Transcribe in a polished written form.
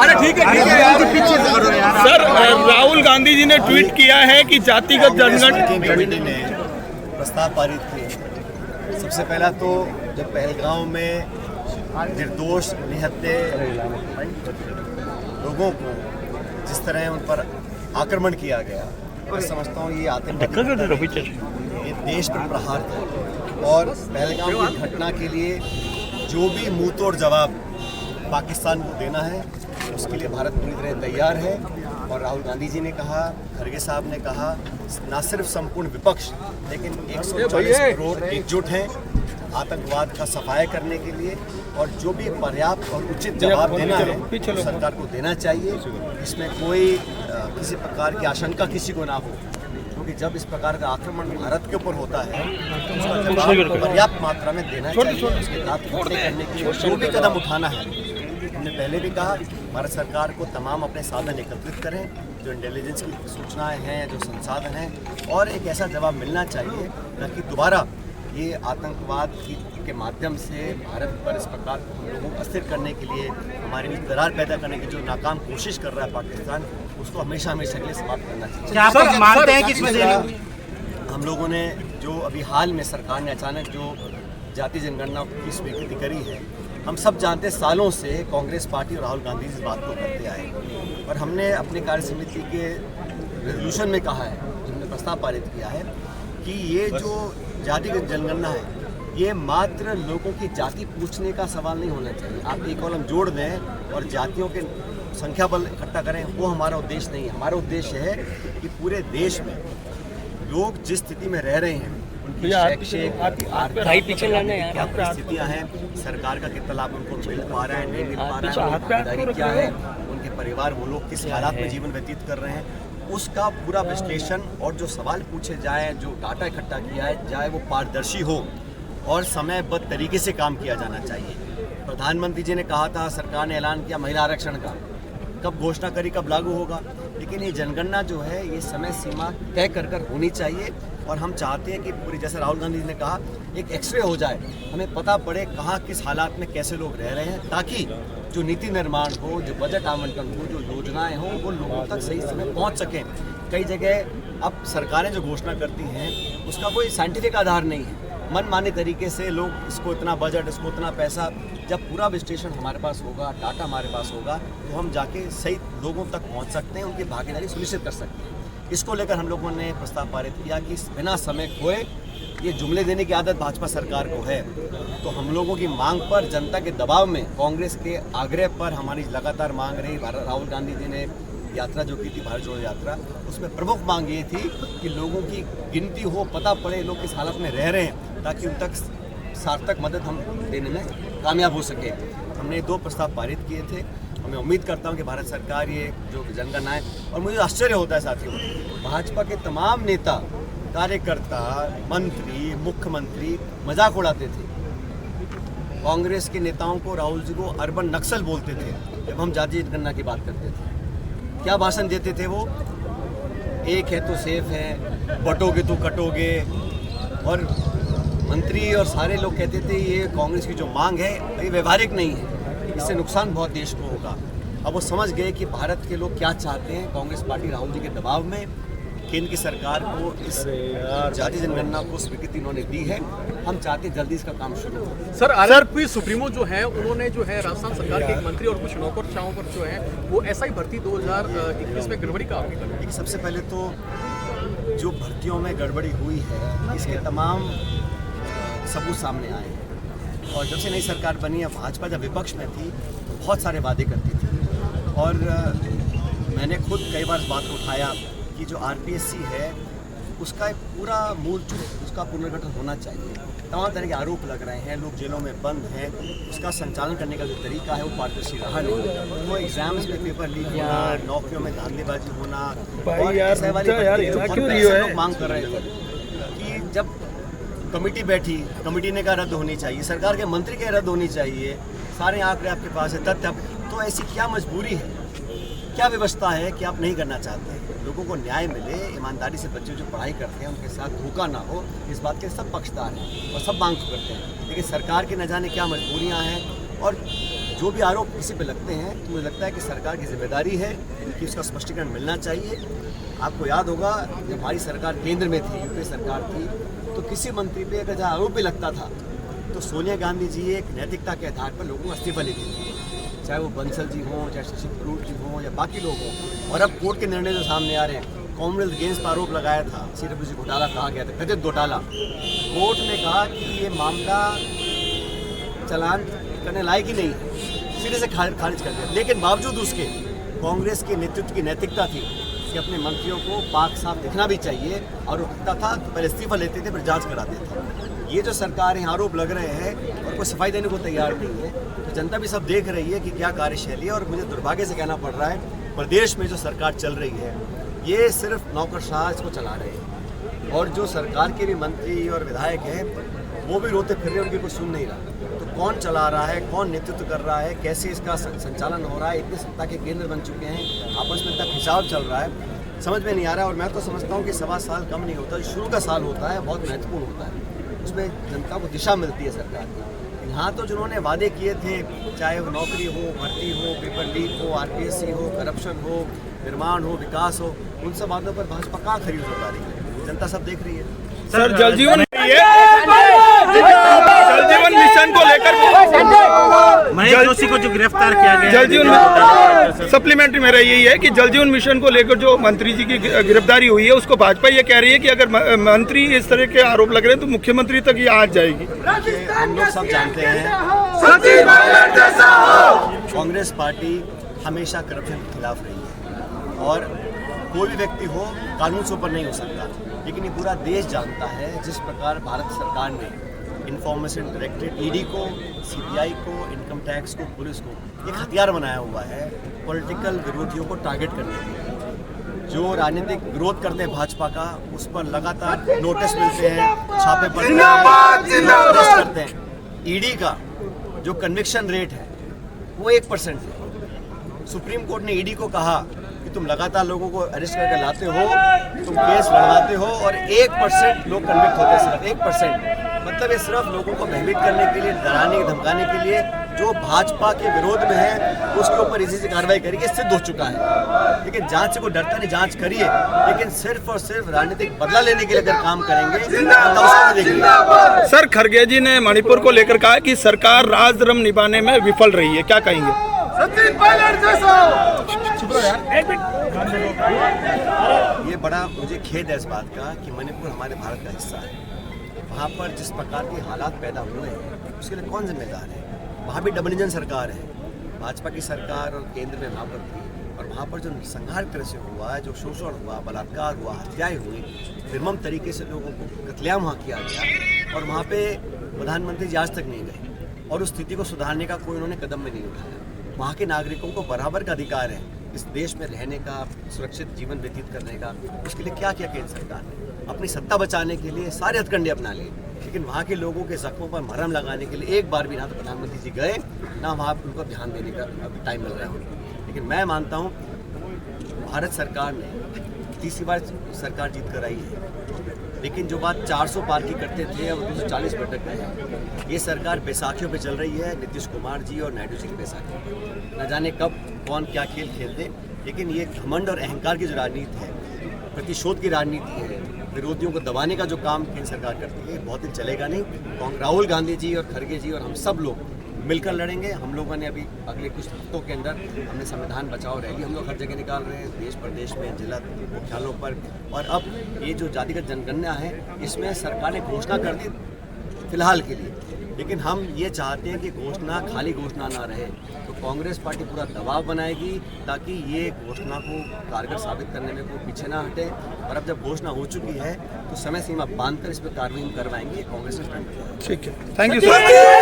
अरे ठीक है सर, राहुल गांधी जी ने ट्वीट किया है कि जातिगत जनगणना कमेटी ने प्रस्ताव पारित किए। सबसे पहला तो जब पहलगांव में निर्दोष निहत्थे लोगों को जिस तरह उन पर आक्रमण किया गया, मैं समझता हूँ ये आतंकवादी, ये देश पर प्रहार था। और पहलगाम की घटना के लिए जो भी मुंह तोड़ जवाब पाकिस्तान को देना है, उसके लिए भारत पूरी तरह तैयार है। और राहुल गांधी जी ने कहा, खड़गे साहब ने कहा, ना सिर्फ संपूर्ण विपक्ष लेकिन 140 करोड़ एकजुट हैं आतंकवाद का सफाया करने के लिए। और जो भी पर्याप्त और उचित जवाब देना है तो सरकार को देना चाहिए। इसमें कोई किसी प्रकार की आशंका किसी को ना हो, क्योंकि जब इस प्रकार का आक्रमण भारत के ऊपर होता है तो उसका जवाब पर्याप्त मात्रा में देना चाहिए। उसके साथ करने के लिए जो भी कदम उठाना है, हमने पहले भी कहा, भारत सरकार को तमाम अपने साधन एकत्रित करें, जो इंटेलिजेंस की सूचनाएं हैं, जो संसाधन हैं, और एक ऐसा जवाब मिलना चाहिए ताकि दोबारा ये आतंकवाद के माध्यम से भारत पर इस प्रकार हम लोगों को अस्थिर करने के लिए, हमारे बीच दरार पैदा करने की जो नाकाम कोशिश कर रहा है पाकिस्तान, उसको हमेशा हमेशा के लिए समाप्त करना चाहिए। क्या आप मानते हैं कि इसमें हम लोगों ने जो अभी हाल में सरकार ने अचानक जो जाति जनगणना की स्वीकृति करी है, हम सब जानते हैं सालों से कांग्रेस पार्टी और राहुल गांधी इस बात को करते आए, और हमने अपनी कार्य समिति के रेजोल्यूशन में कहा है, हमने प्रस्ताव पारित किया है कि ये जो जातिगत जनगणना है, ये मात्र लोगों की जाति पूछने का सवाल नहीं होना चाहिए। आप एक कॉलम जोड़ दें और जातियों के संख्या बल इकट्ठा करें, वो हमारा उद्देश्य नहीं है। हमारा उद्देश्य है कि पूरे देश में लोग जिस स्थिति में रह रहे हैं, उनकी शैक्षिक आर्थिक क्या परिस्थितियाँ हैं, सरकार का कितना लाभ उनको मिल पा रहा है, नहीं मिल पा रहा है, भागीदारी क्या है, उनके परिवार, वो लोग किस हालात में जीवन व्यतीत कर रहे हैं, उसका पूरा विश्लेषण और जो सवाल पूछे जाए, जो डाटा इकट्ठा किया जाए, वो पारदर्शी हो और समयबद्ध तरीके से काम किया जाना चाहिए। प्रधानमंत्री जी ने कहा था, सरकार ने ऐलान किया महिला आरक्षण का, कब घोषणा करी, कब लागू होगा, लेकिन ये जनगणना जो है ये समय सीमा तय कर होनी चाहिए। और हम चाहते हैं कि पूरी, जैसे राहुल गांधी जी ने कहा, एक एक्सरे हो जाए, हमें पता पड़े कहाँ किस हालात में कैसे लोग रह रहे हैं, ताकि जो नीति निर्माण हो, जो बजट आवंटन हो, जो योजनाएं हो, वो लोगों तक सही समय पहुंच सकें। कई जगह अब सरकारें जो घोषणा करती हैं उसका कोई साइंटिफिक आधार नहीं है, मनमाने तरीके से लोग इसको इतना बजट, इसको इतना पैसा, जब पूरा विश्लेषण हमारे पास होगा, डाटा हमारे पास होगा, तो हम जाके सही लोगों तक पहुंच सकते हैं, उनकी भागीदारी सुनिश्चित कर सकते हैं। इसको लेकर हम लोगों ने प्रस्ताव पारित किया कि बिना समय खोए, ये जुमले देने की आदत भाजपा सरकार को है, तो हम लोगों की मांग पर, जनता के दबाव में, कांग्रेस के आग्रह पर हमारी लगातार मांग रही, राहुल गांधी जी ने यात्रा जो की थी, भारत जोड़ो यात्रा, उसमें प्रमुख मांग ये थी कि लोगों की गिनती हो, पता पड़े लोग किस हालत में रह रहे हैं, ताकि उन तक सार्थक मदद हम देने में कामयाब हो सके। हमने 2 प्रस्ताव पारित किए थे। मैं उम्मीद करता हूं कि भारत सरकार ये जो जनगणना है, और मुझे आश्चर्य होता है साथियों, भाजपा के तमाम नेता, कार्यकर्ता, मंत्री, मुख्यमंत्री मजाक उड़ाते थे। कांग्रेस के नेताओं को, राहुल जी को अर्बन नक्सल बोलते थे जब हम जाति जनगणना की बात करते थे। क्या भाषण देते थे वो? एक है तो सेफ है, बटोगे तो कटोगे। और मंत्री और सारे लोग कहते थे ये कांग्रेस की जो मांग है ये व्यवहारिक नहीं है, इससे नुकसान बहुत देश को होगा। अब वो समझ गए कि भारत के लोग क्या चाहते हैं। कांग्रेस पार्टी राहुल जी के दबाव में केंद्र की सरकार को इस जाति जनगणना को स्वीकृति उन्होंने दी है। हम चाहते हैं जल्दी इसका काम शुरू हो। सर, आरआरपी सुप्रीमो जो है, उन्होंने जो है राजस्थान सरकार के एक मंत्री और कुछ नौकरशाहों पर जो है वो एसआई भर्ती 2021 में गड़बड़ी का आरोप लगा। सबसे पहले तो जो भर्तियों में गड़बड़ी हुई है, इसके तमाम सबूत सामने आए हैं। और जब से नई सरकार बनी है, भाजपा जब विपक्ष में थी तो बहुत सारे वादे करती थी, और मैंने खुद कई बार इस बात को उठाया कि जो आरपीएससी है उसका एक पूरा मूल उसका पुनर्गठन होना चाहिए। तमाम तरह के आरोप लग रहे हैं, लोग जेलों में बंद हैं, उसका संचालन करने का जो तरीका है वो पारदर्शी रहा नहीं। वो एग्जाम्स में पेपर लीक होना, नौकरियों में धांधलीबाजी होना, और ऐसे वाली लोग मांग कर रहे थे कि जब कमेटी बैठी, कमेटी ने कहा रद्द होनी चाहिए, सरकार के मंत्री के रद्द होनी चाहिए, सारे आंकड़े आपके पास है, तथ्य, तो ऐसी क्या मजबूरी है, क्या व्यवस्था है कि आप नहीं करना चाहते हैं? लोगों को न्याय मिले, ईमानदारी से बच्चे जो पढ़ाई करते हैं उनके साथ धोखा ना हो, इस बात के सब पक्षदार हैं और सब मांग करते हैं, लेकिन सरकार की न जाने क्या मजबूरियां हैं। और जो भी आरोप किसी पे लगते हैं तो मुझे लगता है कि सरकार की जिम्मेदारी है कि उसका स्पष्टीकरण मिलना चाहिए। आपको याद होगा जब हमारी सरकार केंद्र में थी, यूपीए सरकार थी, तो किसी मंत्री पे अगर जहाँ आरोप भी लगता था तो सोनिया गांधी जी एक नैतिकता के आधार पर लोगों को इस्तीफा लेती थी, चाहे वो बंसल जी हों, चाहे शशि थरूर जी हों या बाकी लोग हों। और अब कोर्ट के निर्णय जो सामने आ रहे हैं, कॉमनवेल्थ गेम्स पर आरोप लगाया था, CWC घोटाला कहा गया था, कथित घोटाला, कोर्ट ने कहा कि ये मामला चालान करने लायक ही नहीं है, सिरे से खारिज कर दिया। लेकिन बावजूद उसके कांग्रेस के नेतृत्व की नैतिकता थी कि अपने मंत्रियों को पाक साफ दिखना भी चाहिए, और वो दिखता था तो पहले इस्तीफा लेते थे फिर जांच कराते थे। ये जो सरकार है आरोप लग रहे हैं और कोई सफाई देने को तैयार नहीं है, तो जनता भी सब देख रही है कि क्या कार्यशैली है। और मुझे दुर्भाग्य से कहना पड़ रहा है, प्रदेश में जो सरकार चल रही है ये सिर्फ नौकरशाह इसको चला रहे हैं, और जो सरकार के भी मंत्री और विधायक हैं वो भी रोते फिर रहे हैं, उनकी कोई सुन नहीं रहा। तो कौन चला रहा है, कौन नेतृत्व कर रहा है, कैसे इसका संचालन हो रहा है, इतने सत्ता के केंद्र बन चुके हैं, आपस में इतना खिंचाव चल रहा है, समझ में नहीं आ रहा है। और मैं तो समझता हूँ कि 1.25 साल कम नहीं होता, शुरू का साल होता है बहुत महत्वपूर्ण होता है, उसमें जनता को दिशा मिलती है सरकार की। यहाँ तो जिन्होंने वादे किए थे, चाहे वो नौकरी हो, भर्ती हो, पेपर लीक हो, RPSC हो, करप्शन हो, निर्माण हो, विकास हो, उन सब वादों पर भाजपा कहाँ खरी उतर पा रही है, जनता सब देख रही है। सर जल जीवन मिशन को लेकर महेश जोशी को जो गिरफ्तार किया गया, जल जीवन सप्लीमेंट्री मेरा यही है कि जल जीवन मिशन को लेकर जो मंत्री जी की गिरफ्तारी हुई है उसको भाजपा ये कह रही है कि अगर मंत्री इस तरह के आरोप लग रहे हैं तो मुख्यमंत्री तक ये आज जाएगी। हम लोग सब जानते हैं कांग्रेस पार्टी हमेशा करप्शन के खिलाफ रही है, और कोई भी व्यक्ति हो कानून से ऊपर नहीं हो सकता। लेकिन ये पूरा देश जानता है जिस प्रकार भारत सरकार ने इंफॉर्मेशन डायरेक्टरेट ED को, CBI को, इनकम टैक्स को, पुलिस को एक हथियार बनाया हुआ है पॉलिटिकल विरोधियों को टारगेट करने के लिए। जो राजनीतिक विरोध करते हैं भाजपा का, उस पर लगातार नोटिस मिलते हैं, छापे पड़ते हैं, अरेस्ट करते हैं। ED का जो कन्विक्शन रेट है वो 1% है। सुप्रीम कोर्ट ने ED को कहा कि तुम लगातार लोगों को अरेस्ट करके लाते हो, तुम केस लड़वाते हो, और 1% लोग कन्विक्ट होते हैं, सिर्फ 1%। मतलब ये सिर्फ लोगों को भयभीत करने के लिए, डराने धमकाने के लिए, जो भाजपा के विरोध में है उसके ऊपर इसी से कार्रवाई करेगी, सिद्ध हो चुका है। लेकिन जांच से कोई डरता नहीं, जांच करिए, लेकिन सिर्फ और सिर्फ राजनीतिक बदला लेने के लिए अगर काम करेंगे तो उसको देखिए। सर खड़गे जी ने मणिपुर को लेकर कहा कि सरकार राजधर्म निभाने में विफल रही है, क्या कहेंगे? ये बड़ा मुझे खेद है इस बात का कि मणिपुर हमारे भारत का हिस्सा है। वहाँ पर जिस प्रकार के हालात पैदा हुए हैं उसके लिए कौन जिम्मेदार है? वहाँ भी डबल इंजन सरकार है, भाजपा की सरकार और केंद्र में वहाँ पर थी, और वहाँ पर जो संघार तरह से हुआ, जो शोषण हुआ, बलात्कार हुआ, हत्याएं हुई, निर्मम तरीके से लोगों को कत्लेआम वहाँ किया गया, और वहाँ पे प्रधानमंत्री जी आज तक नहीं गए, और उस स्थिति को सुधारने का कोई उन्होंने कदम भी नहीं उठाया। वहाँ के नागरिकों को बराबर का अधिकार है इस देश में रहने का, सुरक्षित जीवन व्यतीत करने का। उसके लिए क्या किया केंद्र सरकार ने? अपनी सत्ता बचाने के लिए सारे हथकंडे अपना लिए, लेकिन वहाँ के लोगों के जख्मों पर मरहम लगाने के लिए एक बार भी ना तो प्रधानमंत्री जी गए, ना वहाँ उनको ध्यान देने का टाइम मिल रहा है। लेकिन मैं मानता हूँ भारत सरकार ने तीसरी बार सरकार जीत कर आई है, लेकिन जो बात 400 पार की करते थे अब 240 पर अटक गए हैं। ये सरकार बैसाखियों पे चल रही है, नीतीश कुमार जी और नायडू जी की बैसाखी। न जाने कब कौन क्या खेल खेलते, लेकिन ये घमंड और अहंकार की जो राजनीति है, प्रतिशोध की राजनीति है, विरोधियों को दबाने का जो काम केंद्र सरकार करती है, बहुत दिन चलेगा नहीं। राहुल गांधी जी और खड़गे जी और हम सब लोग मिलकर लड़ेंगे। हम लोगों ने अभी अगले कुछ हफ्तों के अंदर हमने संविधान बचाओ रैली हम लोग हर जगह निकाल रहे हैं, देश प्रदेश में, जिला मुख्यालयों पर। और अब ये जो जातिगत जनगणना है इसमें सरकार ने घोषणा कर दी फिलहाल के लिए, लेकिन हम ये चाहते हैं कि घोषणा खाली घोषणा ना रहे। तो कांग्रेस पार्टी पूरा दबाव बनाएगी ताकि ये घोषणा को कारगर साबित करने में कोई पीछे ना हटे। और अब जब घोषणा हो चुकी है तो समय सीमा बांधकर इस पर कार्रवाई करवाएंगे। कांग्रेस ने ठीक है, थैंक यू सर।